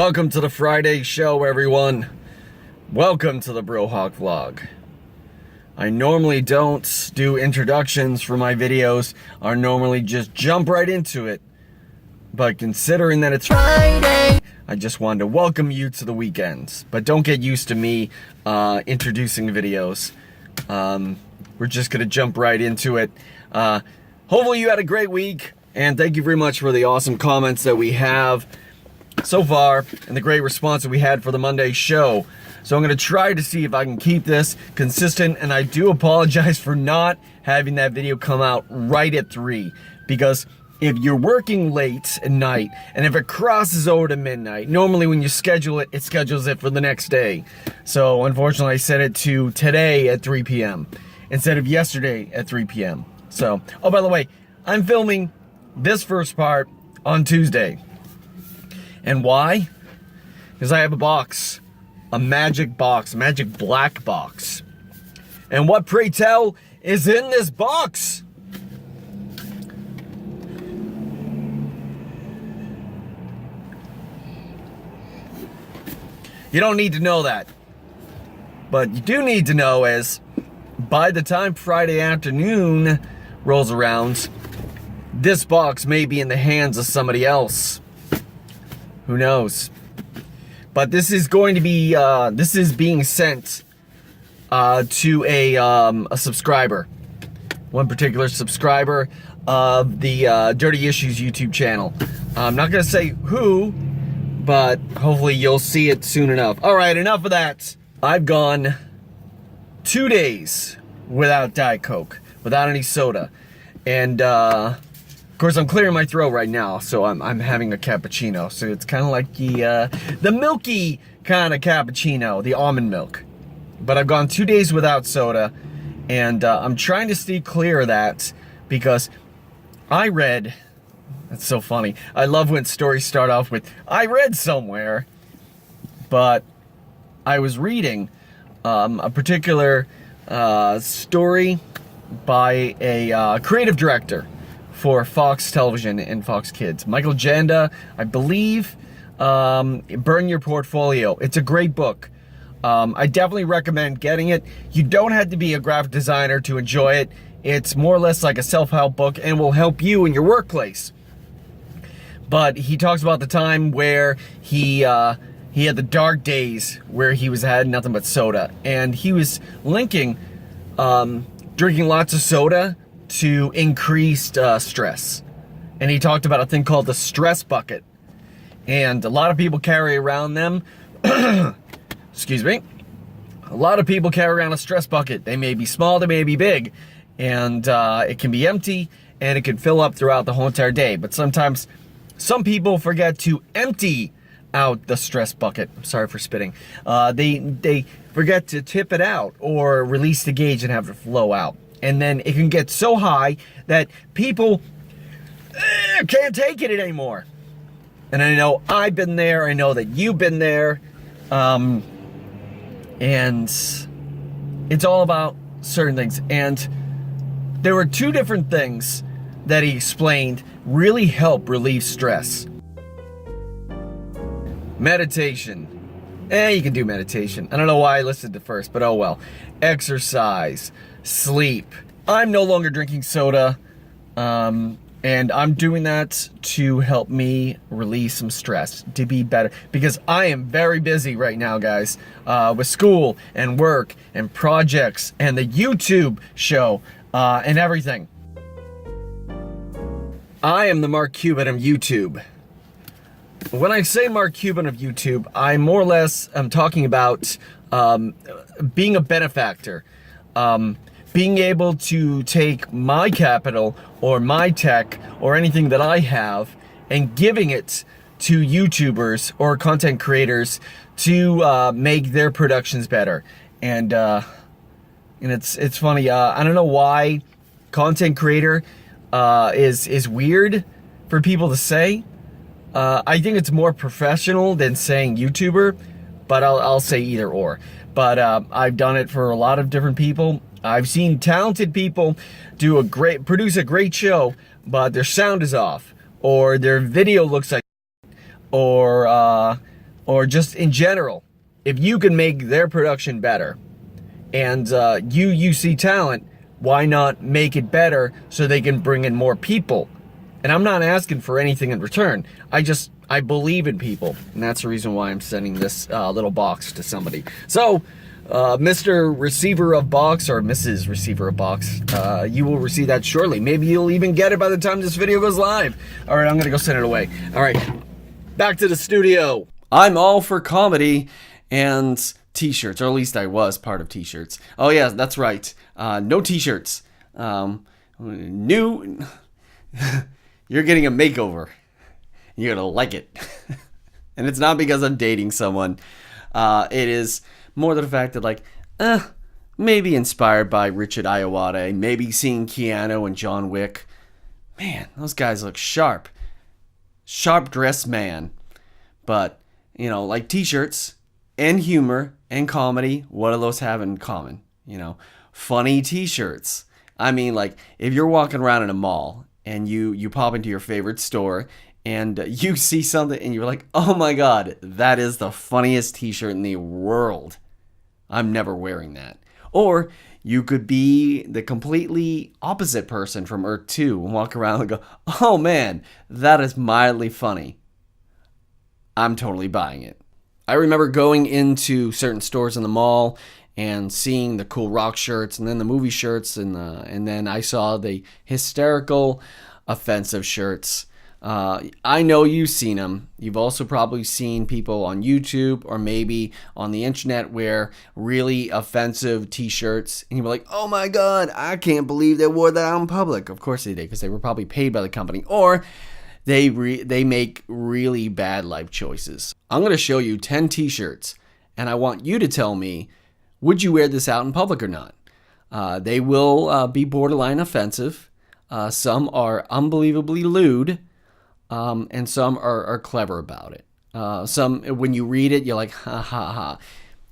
Welcome to the Friday show, everyone. Welcome to the Brohawk vlog. I normally don't do introductions for my videos. I normally just jump right into it. But considering that it's Friday, I just wanted to welcome you to the weekends. But don't get used to me introducing videos. We're just gonna jump right into it. Hopefully you had a great week, and thank you very much for the awesome comments that we have so far and the great response that we had for the Monday show. So I'm going to try to see if I can keep this consistent, and I do apologize for not having that video come out right at 3, because if you're working late at night and if it crosses over to midnight, normally when you schedule it, it schedules it for the next day. So unfortunately I set it to today at 3 p.m. instead of yesterday at 3 p.m. So, oh, by the way, I'm filming this first part on Tuesday. And why? Because I have a box. A magic box. A magic black box. And what, pray tell, is in this box? You don't need to know that. But you do need to know is, by the time Friday afternoon rolls around, this box may be in the hands of somebody else. Who knows? But this is going to be, this is being sent to a subscriber. One particular subscriber of the Dirty Issues YouTube channel. I'm not going to say who, but hopefully you'll see it soon enough. Alright, enough of that. I've gone 2 days without Diet Coke, without any soda. And, of course, I'm clearing my throat right now, so I'm having a cappuccino. So it's kind of like the milky kind of cappuccino, the almond milk. But I've gone 2 days without soda, and I'm trying to stay clear of that because I read. That's so funny. I love when stories start off with "I read somewhere," but I was reading a particular story by a creative director for Fox Television and Fox Kids. Michael Janda, I believe, Burn Your Portfolio. It's a great book. I definitely recommend getting it. You don't have to be a graphic designer to enjoy it. It's more or less like a self-help book and will help you in your workplace. But he talks about the time where he had the dark days where he had nothing but soda. And he was linking drinking lots of soda to increased stress. And he talked about a thing called the stress bucket. And a lot of people carry around them. Excuse me. A lot of people carry around a stress bucket. They may be small, they may be big. And it can be empty, and it can fill up throughout the whole entire day. But sometimes some people forget to empty out the stress bucket. I'm sorry for spitting. They forget to tip it out or release the gauge and have it flow out. And then it can get so high that people can't take it anymore. And I know I've been there. I know that you've been there. And it's all about certain things. And there were 2 different things that he explained really help relieve stress. Meditation. You can do meditation. I don't know why I listed it first, but oh well. Exercise. Sleep. I'm no longer drinking soda, and I'm doing that to help me release some stress, to be better, because I am very busy right now, guys, with school and work and projects and the YouTube show and everything. I am the Mark Cuban of YouTube. When I say Mark Cuban of YouTube, I more or less am talking about being a benefactor. Being able to take my capital or my tech or anything that I have and giving it to YouTubers or content creators to make their productions better. And it's funny. I don't know why content creator is weird for people to say. I think it's more professional than saying YouTuber, but I'll say either or. But I've done it for a lot of different people. I've seen talented people produce a great show, but their sound is off, or their video looks like, or or just in general, if you can make their production better, and you see talent, why not make it better so they can bring in more people? And I'm not asking for anything in return. I believe in people, and that's the reason why I'm sending this little box to somebody. So, Mr. Receiver of Box, or Mrs. Receiver of Box, you will receive that shortly. Maybe you'll even get it by the time this video goes live. All right, I'm gonna go send it away. All right, back to the studio. I'm all for comedy and t-shirts, or at least I was part of t-shirts. Oh yeah, that's right. No t-shirts. New. You're getting a makeover. You're gonna like it. And it's not because I'm dating someone. It is more than the fact that, like, maybe inspired by Richard Ayoade, maybe seeing Keanu and John Wick. Man, those guys look sharp. Sharp dressed man. But, you know, like t-shirts and humor and comedy, what do those have in common? You know, funny t-shirts. I mean, like, if you're walking around in a mall and you pop into your favorite store and you see something and you're like, oh my God, that is the funniest t-shirt in the world. I'm never wearing that. Or you could be the completely opposite person from Earth 2 and walk around and go, oh man, that is mildly funny. I'm totally buying it. I remember going into certain stores in the mall and seeing the cool rock shirts and then the movie shirts and then I saw the hysterical offensive shirts. I know you've seen them. You've also probably seen people on YouTube or maybe on the internet wear really offensive t-shirts and you were like, oh my God, I can't believe they wore that out in public. Of course they did, because they were probably paid by the company, or they make really bad life choices. I'm going to show you 10 t-shirts and I want you to tell me, would you wear this out in public or not? They will be borderline offensive. Some are unbelievably lewd. And some are clever about it. Some, when you read it, you're like, ha ha ha.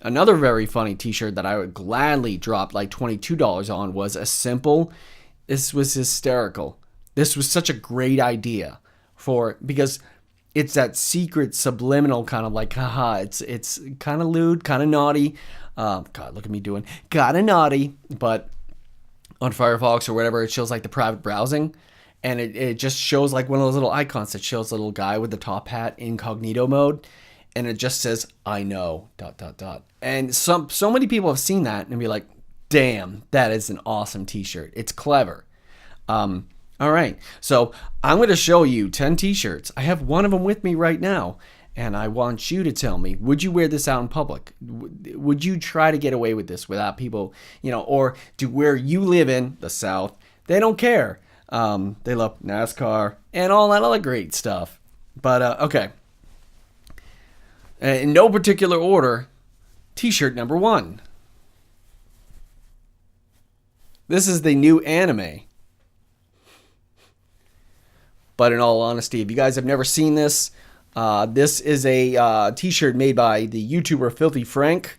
Another very funny t-shirt that I would gladly drop like $22 on was a simple, this was hysterical. This was such a great idea because it's that secret subliminal kind of like, haha, it's kind of lewd, kind of naughty. God, look at me doing kind of naughty, but on Firefox or whatever, it shows like the private browsing. And it just shows like one of those little icons that shows a little guy with the top hat incognito mode. And it just says, I know, ... And so many people have seen that and be like, damn, that is an awesome t-shirt. It's clever. All right. So I'm going to show you 10 t-shirts. I have one of them with me right now. And I want you to tell me, would you wear this out in public? Would you try to get away with this without people, you know, or do where you live in the South, they don't care. They love NASCAR and all that other great stuff. But, okay. In no particular order, t-shirt number 1. This is the new anime. But in all honesty, if you guys have never seen this, this is a t-shirt made by the YouTuber Filthy Frank.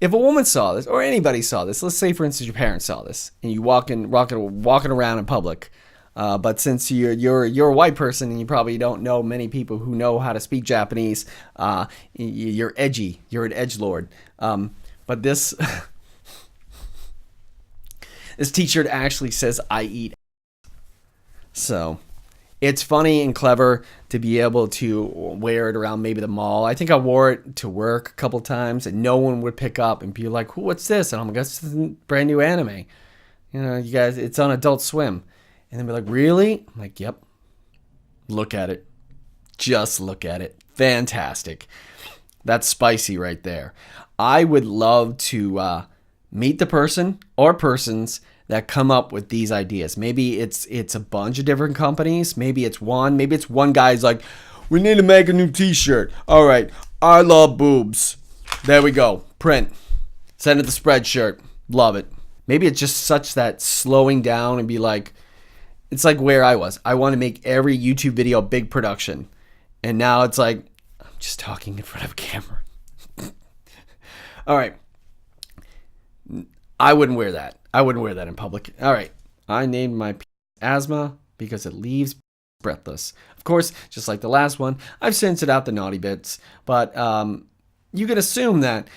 If a woman saw this, or anybody saw this, let's say for instance your parents saw this, and you walking around in public, but since you're a white person and you probably don't know many people who know how to speak Japanese, you're edgy, you're an edgelord. But this this t-shirt actually says I eat. So it's funny and clever to be able to wear it around maybe the mall. I think I wore it to work a couple times and no one would pick up and be like, what's this? And I'm like, this is a brand new anime. You know, you guys, it's on Adult Swim. And then be like, really? I'm like, yep. Look at it. Just look at it. Fantastic. That's spicy right there. I would love to meet the person or persons that come up with these ideas. Maybe it's a bunch of different companies. Maybe it's one guy's like, we need to make a new t-shirt. All right, I love boobs. There we go. Print. Send it to Spreadshirt. Love it. Maybe it's just such that slowing down and be like, it's like where I was. I want to make every YouTube video big production. And now it's like, I'm just talking in front of a camera. All right. I wouldn't wear that. I wouldn't wear that in public. All right. I named my asthma because it leaves breathless. Of course, just like the last one, I've censored out the naughty bits, but you can assume that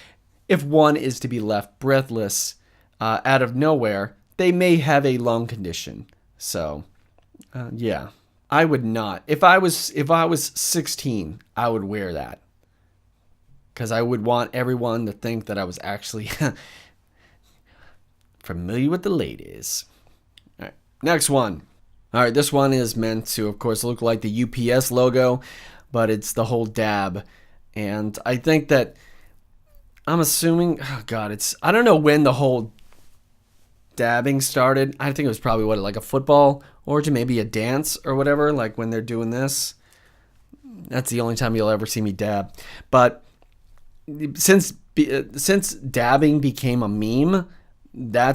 if one is to be left breathless out of nowhere, they may have a lung condition. So, yeah, I would not. If I was 16, I would wear that, because I would want everyone to think that I was actually familiar with the ladies. All right, next one. All right, this one is meant to, of course, look like the UPS logo, but it's the whole dab. And I think that, I'm assuming, oh God, I don't know when the whole dabbing started. I think it was probably, like a football origin, maybe a dance or whatever, like when they're doing this. That's the only time you'll ever see me dab. But since dabbing became a meme, I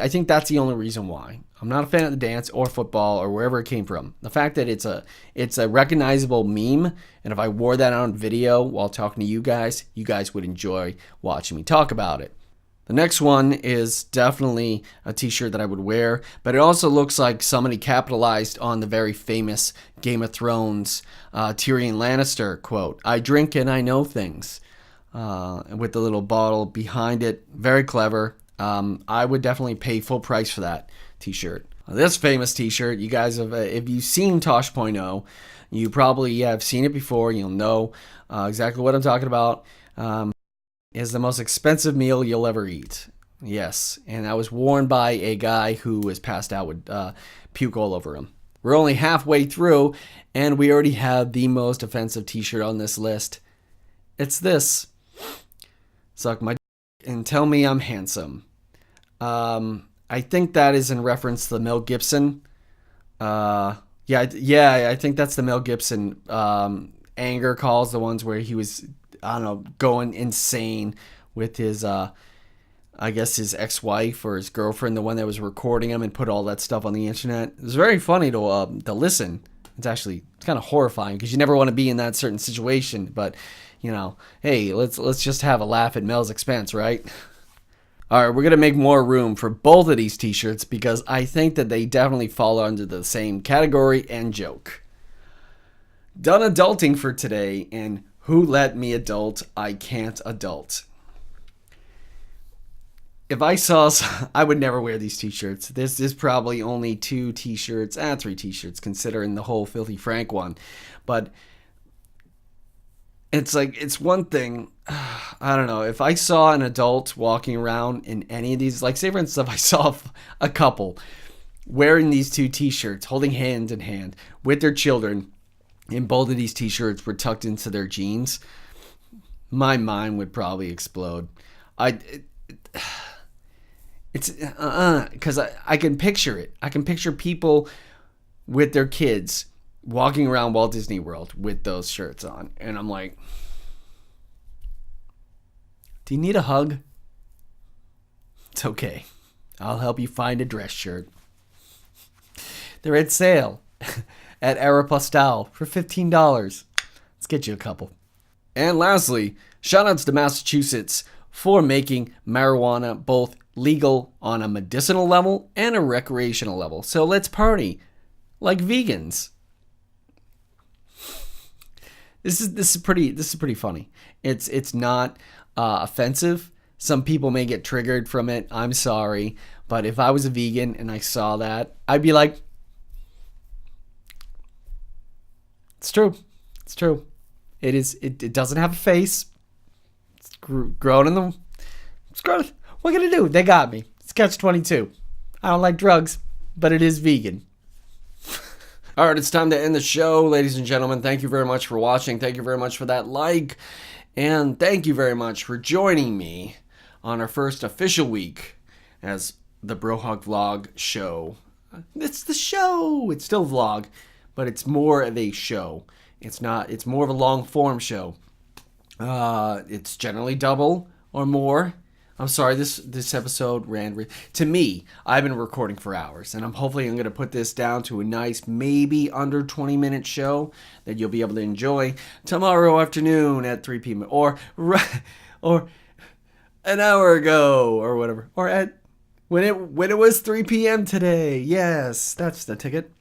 think that's the only reason why. I'm not a fan of the dance or football or wherever it came from. The fact that it's a recognizable meme, and if I wore that on video while talking to you guys would enjoy watching me talk about it. The next one is definitely a t-shirt that I would wear, but it also looks like somebody capitalized on the very famous Game of Thrones Tyrion Lannister quote, "I drink and I know things," with the little bottle behind it. Very clever. I would definitely pay full price for that t-shirt. This famous t-shirt, you guys have, if you've seen Tosh.0, you probably have seen it before. You'll know exactly what I'm talking about. Is the most expensive meal you'll ever eat. Yes, and that was worn by a guy who was passed out with puke all over him. We're only halfway through, and we already have the most offensive t-shirt on this list. It's this. Suck my d- and tell me I'm handsome. I think that is in reference to the Mel Gibson. I think that's the Mel Gibson anger calls, the ones where he was, I don't know, going insane with his, I guess his ex-wife or his girlfriend, the one that was recording him and put all that stuff on the internet. It was very funny to listen. It's kind of horrifying because you never want to be in that certain situation. But, hey, let's just have a laugh at Mel's expense, right? All right, we're going to make more room for both of these t-shirts because I think that they definitely fall under the same category and joke. Done adulting for today, and who let me adult? I can't adult. If I saw, I would never wear these t-shirts. This is probably only 2 t-shirts, 3 t-shirts, considering the whole Filthy Frank one. But it's one thing, I don't know, if I saw an adult walking around in any of these, like say for instance, if I saw a couple wearing these 2 t-shirts, holding hand in hand with their children, and both of these t-shirts were tucked into their jeans, my mind would probably explode. Because I can picture it. I can picture people with their kids walking around Walt Disney World with those shirts on. And I'm like, do you need a hug? It's okay. I'll help you find a dress shirt. They're at sale at Aeropostale for $15. Let's get you a couple. And lastly, shoutouts to Massachusetts for making marijuana both legal on a medicinal level and a recreational level. So let's party like vegans. This is pretty funny. It's not offensive. Some people may get triggered from it. I'm sorry, but if I was a vegan and I saw that, I'd be like, it's true. It's true. It is. It doesn't have a face. It's grown in them. It's grown. What can I do? They got me. It's catch-22. I don't like drugs, but it is vegan. All right, it's time to end the show, ladies and gentlemen. Thank you very much for watching. Thank you very much for that like. And thank you very much for joining me on our first official week as the Brohawk Vlog show. It's the show. It's still a vlog, but it's more of a show. It's more of a long form show. It's generally double or more. I'm sorry, this episode ran... To me, I've been recording for hours, and I'm going to put this down to a nice, maybe under 20-minute show that you'll be able to enjoy tomorrow afternoon at 3 p.m. or an hour ago or whatever, or when it was 3 p.m. today. Yes, that's the ticket.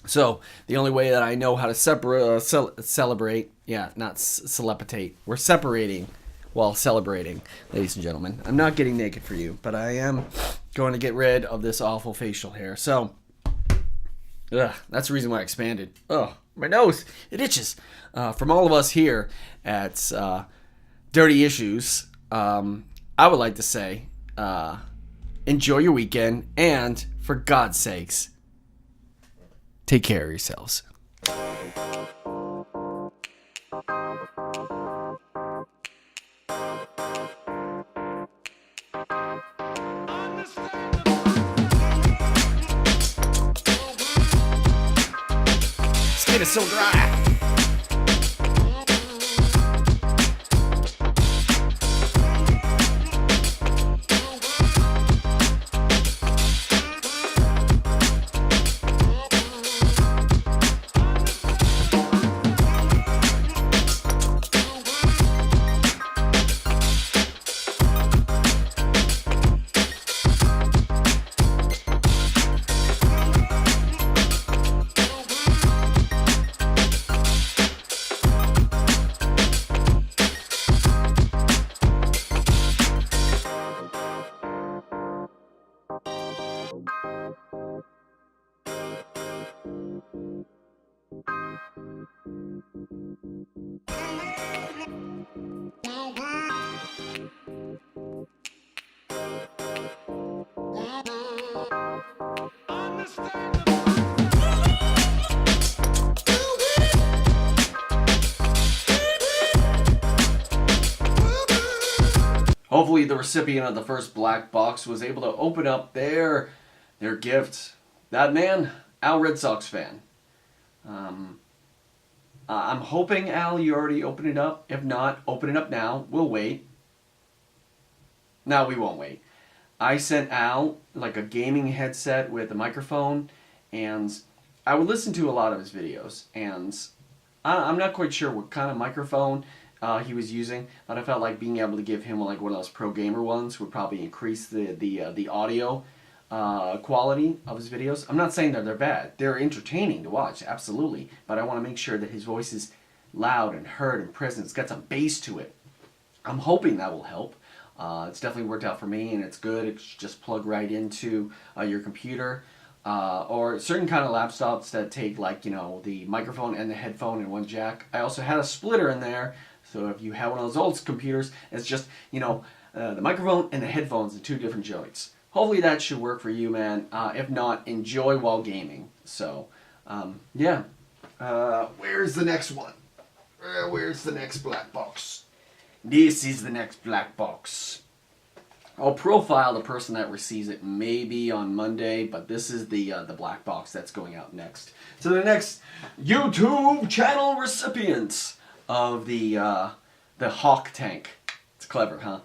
So the only way that I know how to celebrate, yeah, not celebrate. We're separating while celebrating, ladies and gentlemen. I'm not getting naked for you, but I am going to get rid of this awful facial hair. So, that's the reason why I expanded. My nose, it itches. From all of us here at Dirty Issues, I would like to say, enjoy your weekend, and for God's sakes, take care of yourselves. Skin is so dry. Hopefully the recipient of the first black box was able to open up their gift. That man, Al, Red Sox fan. I'm hoping, Al, you already opened it up. If not, open it up now. We'll wait. No, we won't wait. I sent Al like a gaming headset with a microphone, and I would listen to a lot of his videos, and I'm not quite sure what kind of microphone he was using, but I felt like being able to give him like one of those pro gamer ones would probably increase the audio quality of his videos. I'm not saying that they're bad. They're entertaining to watch, absolutely, but I want to make sure that his voice is loud and heard and present. It's got some bass to it. I'm hoping that will help. It's definitely worked out for me, and it's good. It's just plug right into your computer. Or certain kind of laptops that take, like, you know, the microphone and the headphone in one jack. I also had a splitter in there, so if you have one of those old computers, it's just, you know, the microphone and the headphones in two different joints. Hopefully that should work for you, man. If not, enjoy while gaming. So, yeah. Where's the next one? Where's the next black box? This is the next black box. I'll profile the person that receives it maybe on Monday, but this is the black box that's going out next. So the next YouTube channel recipients of the Hawk tank. It's clever, huh?